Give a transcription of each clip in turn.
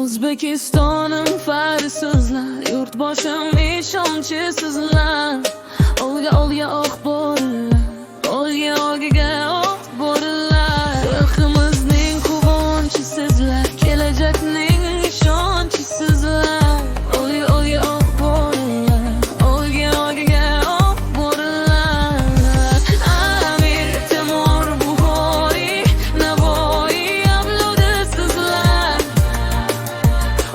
O'zbekistonim farisizlar, yurtboshim ishonchi sizlar. Olga oq bo'rilar, olga oq bo'rilar. Xalqimizning quvonchi sizlar, kelajakning ishonchi sizlar. Olga oq bo'rilar, olga oq bo'rilar. Amir Temur Buxoriy, Navoiy avlodi sizlar.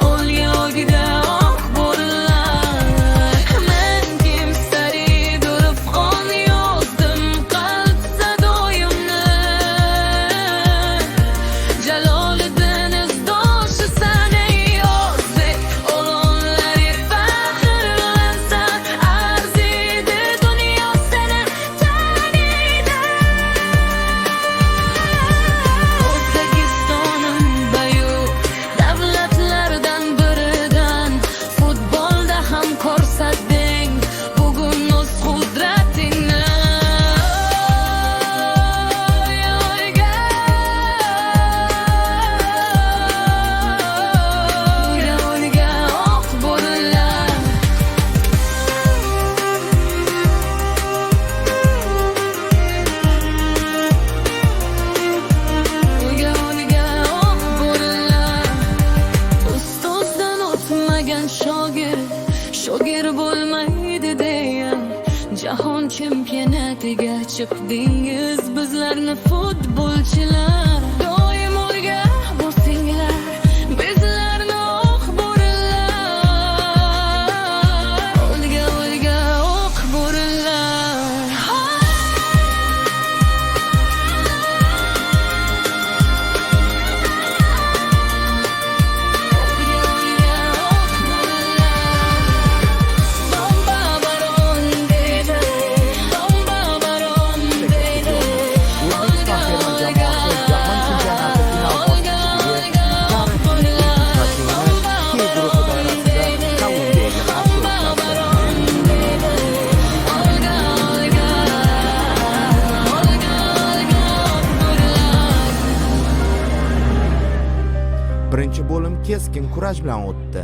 Olga oq bo'rilar. Men kimsari durufqon yozdim qalb sadoyimni. Jaloliddin izdoshi san ey o'zbek, o'g'illari faxrlansa, arziydi dunyo seni taniydi. O'zbekistonim buyuk davlatlardan biridan, futbolda ham ko'rsatding bugun o'z qudratingni. Olga oq bo'rilar. Olga oq bo'rilar. Ustozdan o'tmagan shogir bo'lmaydi deya, jahon chempionatiga chiqdingiz bizlarni futbolchilar. Doim olga bosinglar bizlarni oq bo'rilar. Olga oq bo'rilar. Bomba baron deydi, bomba baron deydi. Olga Birinchi bo'lim keskin kurash bilan o'tdi.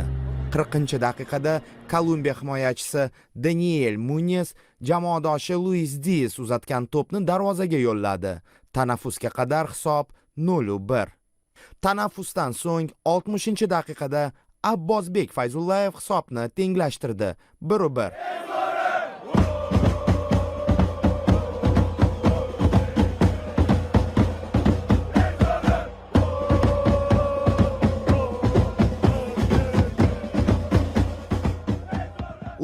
40-daqiqada Kolumbiya himoyachisi Daniel Muñez jamoadoshi Luis Diaz uzatgan to'pni darvozaga yo'lladi. Tanaffusga qadar hisob 0-1. Tanaffusdan so'ng 60-daqiqada Abbosbek Fayzullayev hisobni tenglashtirdi. 1-1.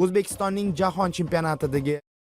O'zbekistonning jahon chempionatidagi